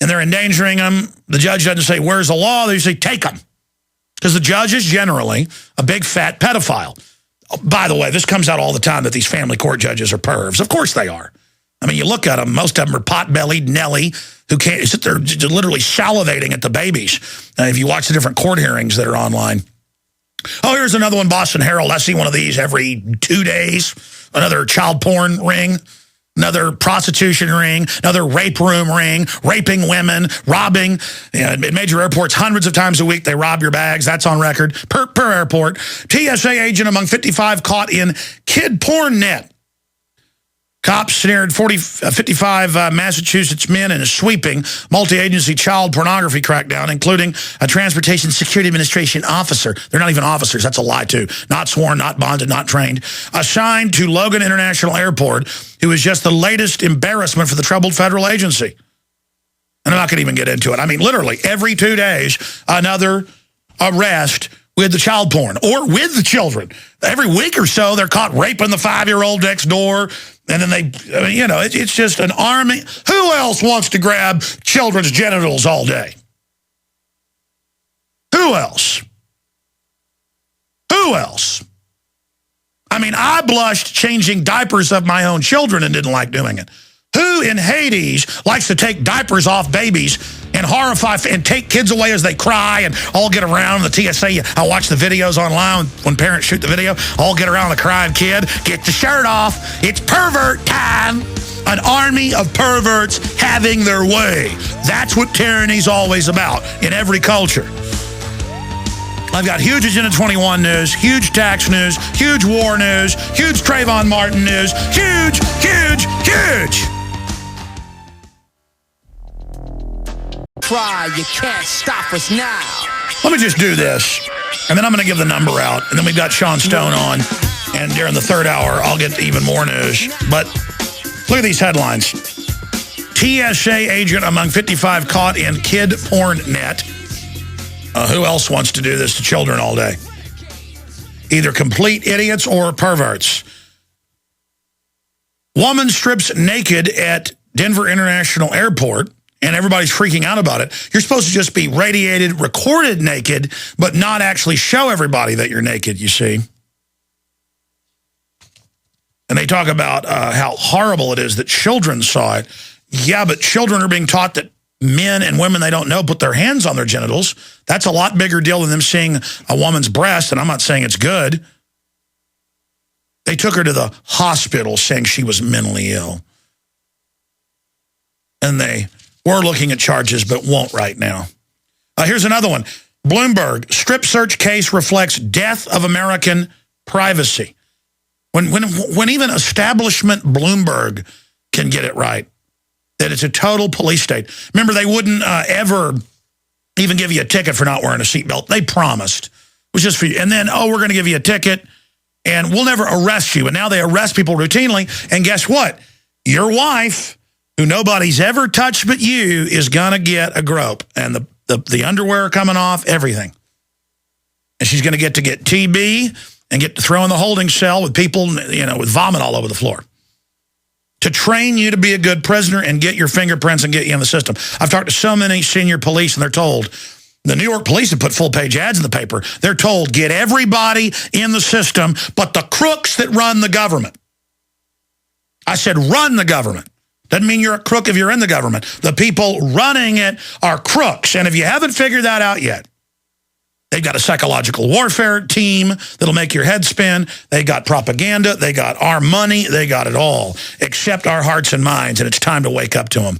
and they're endangering them, the judge doesn't say, where's the law? They say, take them. Because the judge is generally a big fat pedophile. By the way, this comes out all the time that these family court judges are pervs. Of course they are. I mean, you look at them, most of them are pot-bellied Nelly, who can't sit there literally salivating at the babies. If you watch the different court hearings that are online. Oh, here's another one, Boston Herald. I see one of these every 2 days. Another child porn ring. Another prostitution ring, another rape room ring, raping women, robbing. At major airports, hundreds of times a week, they rob your bags. That's on record per airport. TSA agent among 55 caught in kid porn net. Cops snared 55 Massachusetts men in a sweeping multi-agency child pornography crackdown, including a Transportation Security Administration officer. They're not even officers. That's a lie, too. Not sworn, not bonded, not trained. Assigned to Logan International Airport, who is just the latest embarrassment for the troubled federal agency. And I'm not going to even get into it. I mean, literally, every 2 days, another arrest with the child porn or with the children. Every week or so, they're caught raping the 5-year-old next door. And then it's just an army. Who else wants to grab children's genitals all day? Who else? Who else? I mean, I blushed changing diapers of my own children and didn't like doing it. Who in Hades likes to take diapers off babies and horrify and take kids away as they cry and all get around the TSA? I watch the videos online when parents shoot the video. All get around the crying kid. Get the shirt off. It's pervert time. An army of perverts having their way. That's what tyranny's always about in every culture. I've got huge Agenda 21 news, huge tax news, huge war news, huge Trayvon Martin news, huge, huge, huge. Try, you can't stop us now. Let me just do this, and then I'm going to give the number out, and then we've got Sean Stone on, and during the third hour, I'll get even more news. But look at these headlines. TSA agent among 55 caught in kid porn net. Who else wants to do this to children all day? Either complete idiots or perverts. Woman strips naked at Denver International Airport, and everybody's freaking out about it. You're supposed to just be radiated, recorded naked, but not actually show everybody that you're naked, you see. And they talk about how horrible it is that children saw it. Yeah, but children are being taught that men and women they don't know put their hands on their genitals. That's a lot bigger deal than them seeing a woman's breast, and I'm not saying it's good. They took her to the hospital saying she was mentally ill. And they were looking at charges, but won't right now. Here's another one. Bloomberg, strip search case reflects death of American privacy. When even establishment Bloomberg can get it right, that it's a total police state. Remember, they wouldn't ever even give you a ticket for not wearing a seatbelt. They promised. It was just for you. And then, we're going to give you a ticket, and we'll never arrest you. And now they arrest people routinely. And guess what? Your wife, who nobody's ever touched but you, is going to get a grope. And the underwear coming off, everything. And she's going to get TB and get to throw in the holding cell with people, with vomit all over the floor. To train you to be a good prisoner and get your fingerprints and get you in the system. I've talked to so many senior police, and they're told, the New York police have put full-page ads in the paper. They're told, get everybody in the system but the crooks that run the government. I said run the government. Doesn't mean you're a crook if you're in the government. The people running it are crooks. And if you haven't figured that out yet, they've got a psychological warfare team that'll make your head spin. They got propaganda. They got our money. They got it all, except our hearts and minds, and it's time to wake up to them.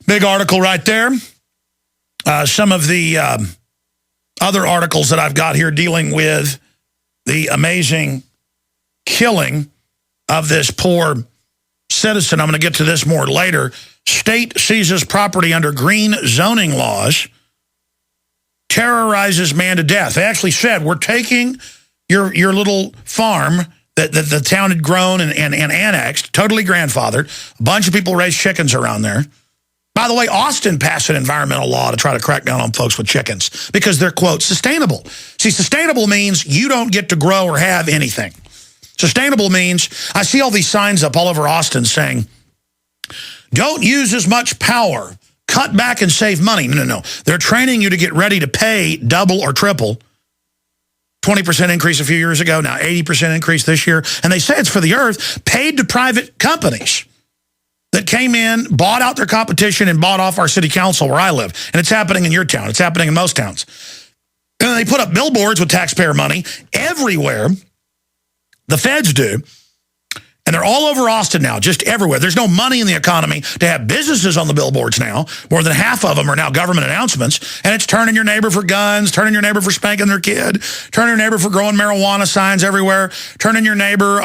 Big article right there. Some of the other articles that I've got here dealing with the amazing killing of this poor citizen. I'm going to get to this more later. State seizes property under green zoning laws. Terrorizes man to death. They actually said, we're taking your little farm that the town had grown and annexed, totally grandfathered. A bunch of people raised chickens around there. By the way, Austin passed an environmental law to try to crack down on folks with chickens because they're, quote, sustainable. See, sustainable means you don't get to grow or have anything. Sustainable means, I see all these signs up all over Austin saying, don't use as much power cut back and save money. No. They're training you to get ready to pay double or triple. 20% increase a few years ago, now 80% increase this year. And they say it's for the earth, paid to private companies that came in, bought out their competition, and bought off our city council where I live. And it's happening in your town. It's happening in most towns. And they put up billboards with taxpayer money everywhere. The feds do. And they're all over Austin now, just everywhere. There's no money in the economy to have businesses on the billboards now. More than half of them are now government announcements. And it's turning your neighbor for guns, turning your neighbor for spanking their kid, turning your neighbor for growing marijuana signs everywhere, turning your neighbor,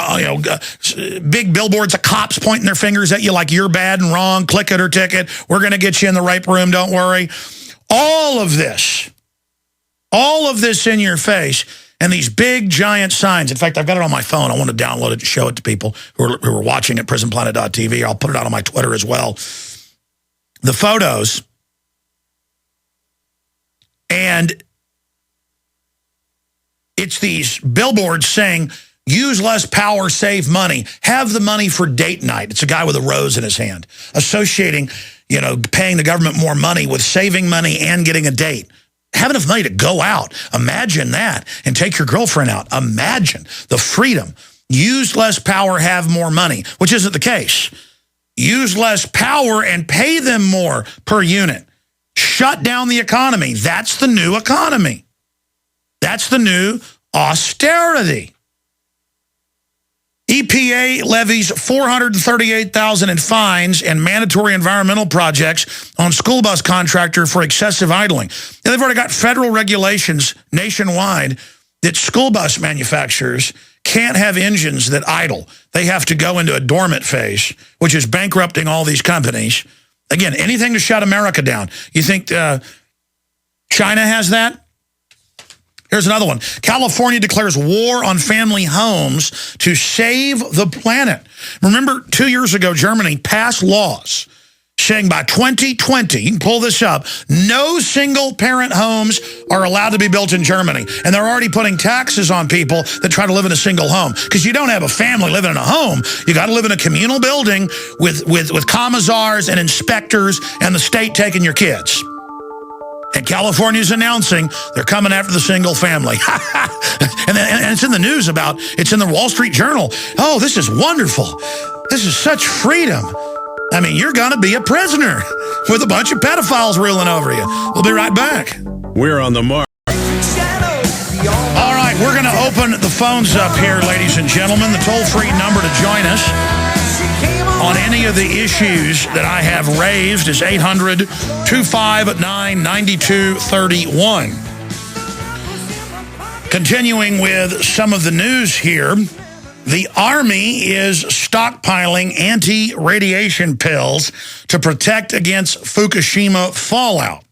big billboards of cops pointing their fingers at you like you're bad and wrong, click it or ticket, we're going to get you in the rape room, don't worry. All of this in your face. And these big, giant signs. In fact, I've got it on my phone. I want to download it to show it to people who are watching at Prisonplanet.tv. I'll put it out on my Twitter as well. The photos. And it's these billboards saying, use less power, save money. Have the money for date night. It's a guy with a rose in his hand. Associating, paying the government more money with saving money and getting a date. Have enough money to go out. Imagine that. And take your girlfriend out. Imagine the freedom. Use less power, have more money, which isn't the case. Use less power and pay them more per unit. Shut down the economy. That's the new economy. That's the new austerity. EPA levies $438,000 in fines and mandatory environmental projects on school bus contractor for excessive idling. Now, they've already got federal regulations nationwide that school bus manufacturers can't have engines that idle. They have to go into a dormant phase, which is bankrupting all these companies. Again, anything to shut America down. You think China has that? Here's another one. California declares war on family homes to save the planet. Remember, 2 years ago, Germany passed laws saying by 2020, you can pull this up, no single-parent homes are allowed to be built in Germany. And they're already putting taxes on people that try to live in a single home. Because you don't have a family living in a home. You got to live in a communal building with commissars and inspectors and the state taking your kids. And California's announcing they're coming after the single family. and it's in the news it's in the Wall Street Journal. Oh, this is wonderful. This is such freedom. I mean, you're going to be a prisoner with a bunch of pedophiles ruling over you. We'll be right back. We're on the mark. All right, we're going to open the phones up here, ladies and gentlemen. The toll-free number to join us on any of the issues that I have raised is 800-259-9231. Continuing with some of the news here, the Army is stockpiling anti-radiation pills to protect against Fukushima fallout.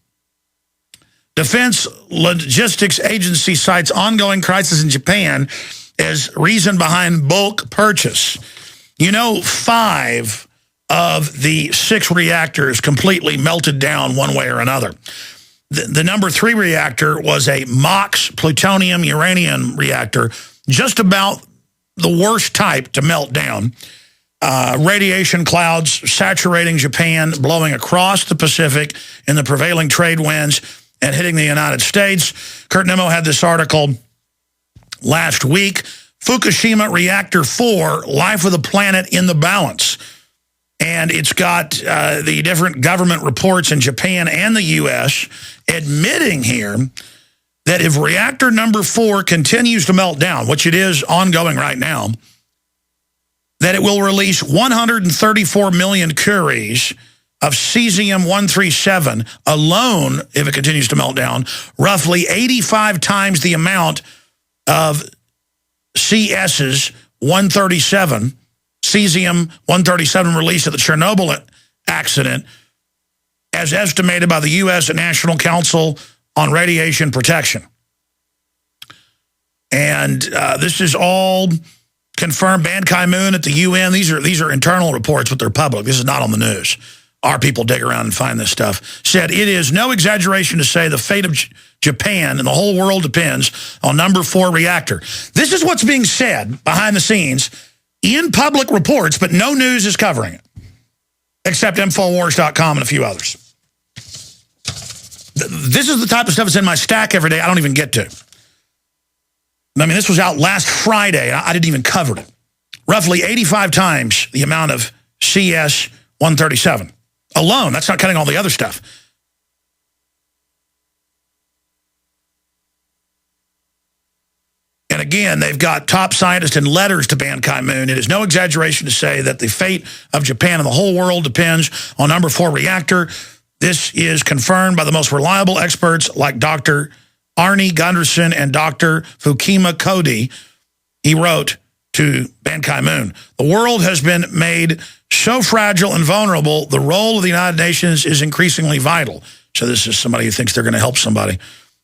Defense Logistics Agency cites ongoing crisis in Japan as reason behind bulk purchase. 5 of the 6 reactors completely melted down one way or another. The number 3 reactor was a MOX plutonium-uranium reactor, just about the worst type to melt down. Radiation clouds saturating Japan, blowing across the Pacific in the prevailing trade winds and hitting the United States. Kurt Nimmo had this article last week. Fukushima Reactor 4, Life of the Planet in the Balance. And it's got the different government reports in Japan and the U.S. admitting here that if reactor number 4 continues to melt down, which it is ongoing right now, that it will release 134 million curies of cesium-137 alone, if it continues to melt down, roughly 85 times the amount of CS's 137, cesium-137 released at the Chernobyl accident, as estimated by the U.S. National Council on Radiation Protection. And this is all confirmed. Ban Ki-moon at the UN. These are internal reports, but they're public. This is not on the news. Our people dig around and find this stuff. Said it is no exaggeration to say the fate of Japan and the whole world depends on number 4 reactor. This is what's being said behind the scenes in public reports, but no news is covering it, except Infowars.com and a few others. this is the type of stuff that's in my stack every day I don't even get to. I mean, this was out last Friday. I didn't even cover it. Roughly 85 times the amount of CS 137 alone. That's not counting all the other stuff. And again, they've got top scientists and letters to Ban Ki-moon. It is no exaggeration to say that the fate of Japan and the whole world depends on number 4 reactor. This is confirmed by the most reliable experts like Dr. Arnie Gunderson and Dr. Fukima Cody. He wrote to Ban Ki-moon, the world has been made so fragile and vulnerable, the role of the United Nations is increasingly vital. So this is somebody who thinks they're going to help somebody.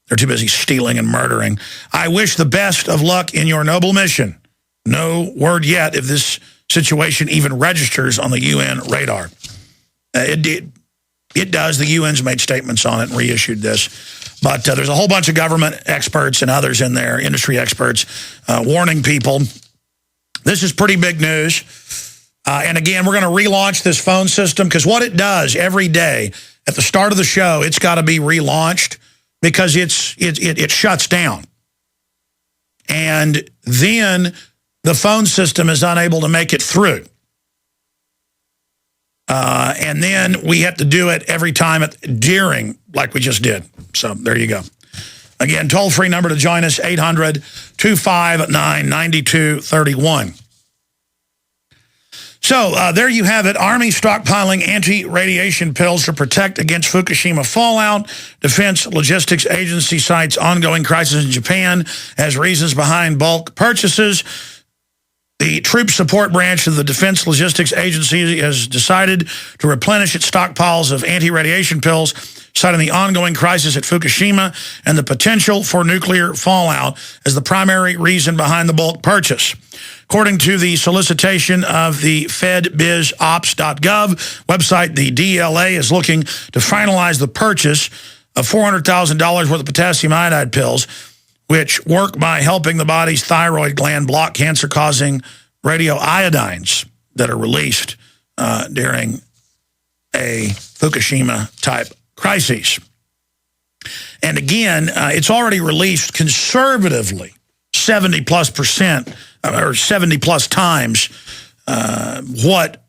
They're too busy stealing and murdering. I wish the best of luck in your noble mission. No word yet if this situation even registers on the UN radar. It does. The UN's made statements on it and reissued this. But there's a whole bunch of government experts and others in there, industry experts, warning people. This is pretty big news. And again, we're going to relaunch this phone system because what it does every day at the start of the show, it's got to be relaunched because it shuts down. And then the phone system is unable to make it through. And then we have to do it every time during, like we just did. So there you go. Again, toll-free number to join us, 800-259-9231. So there you have it. Army stockpiling anti-radiation pills to protect against Fukushima fallout. Defense Logistics Agency cites ongoing crisis in Japan as reasons behind bulk purchases. The Troop Support Branch of the Defense Logistics Agency has decided to replenish its stockpiles of anti-radiation pills, citing the ongoing crisis at Fukushima and the potential for nuclear fallout as the primary reason behind the bulk purchase. According to the solicitation of the fedbizops.gov website, the DLA is looking to finalize the purchase of $400,000 worth of potassium iodide pills, which work by helping the body's thyroid gland block cancer-causing radioiodines that are released during a Fukushima-type crisis. And again, it's already released conservatively 70+% or 70+ times what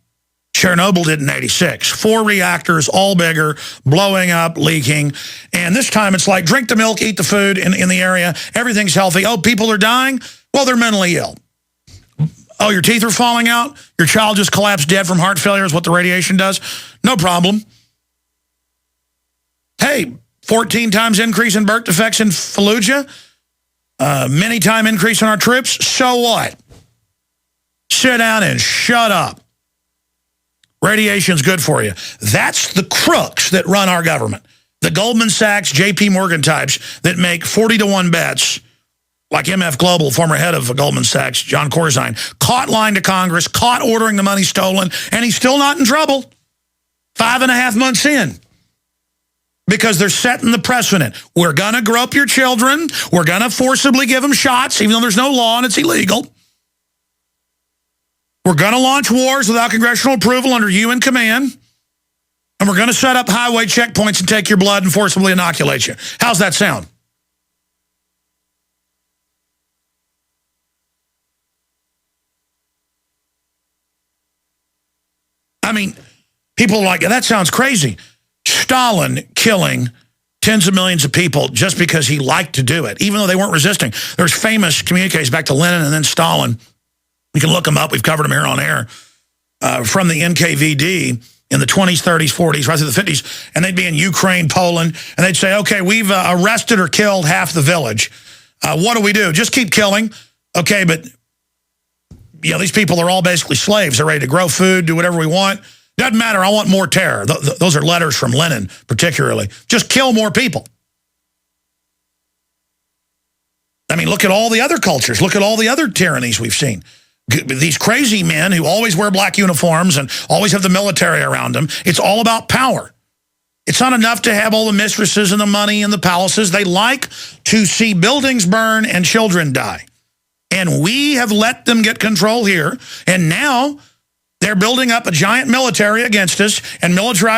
Chernobyl did in '86. 4 reactors, all bigger, blowing up, leaking. And this time it's like drink the milk, eat the food in the area. Everything's healthy. Oh, people are dying? Well, they're mentally ill. Oh, your teeth are falling out? Your child just collapsed dead from heart failure is what the radiation does? No problem. Hey, 14 times increase in birth defects in Fallujah. Many time increase in our troops. So what? Sit down and shut up. Radiation's good for you. That's the crooks that run our government. The Goldman Sachs, JP Morgan types that make 40-to-1 bets, like MF Global, former head of Goldman Sachs, John Corzine, caught lying to Congress, caught ordering the money stolen, and he's still not in trouble. 5.5 months in. Because they're setting the precedent. We're going to grope your children. We're going to forcibly give them shots, even though there's no law and it's illegal. We're going to launch wars without congressional approval under UN command. And we're going to set up highway checkpoints and take your blood and forcibly inoculate you. How's that sound? I mean, people are like, that sounds crazy. Stalin killing tens of millions of people just because he liked to do it, even though they weren't resisting. There's famous communiques back to Lenin and then Stalin. You can look them up. We've covered them here on air. From the NKVD in the 20s, 30s, 40s, right through the 50s. And they'd be in Ukraine, Poland. And they'd say, okay, we've arrested or killed half the village. What do we do? Just keep killing. Okay, but you know, these people are all basically slaves. They're ready to grow food, do whatever we want. Doesn't matter. I want more terror. Those are letters from Lenin, particularly. Just kill more people. I mean, look at all the other cultures. Look at all the other tyrannies we've seen. These crazy men who always wear black uniforms and always have the military around them. It's all about power. It's not enough to have all the mistresses and the money and the palaces. They like to see buildings burn and children die. And we have let them get control here. And now they're building up a giant military against us and militarized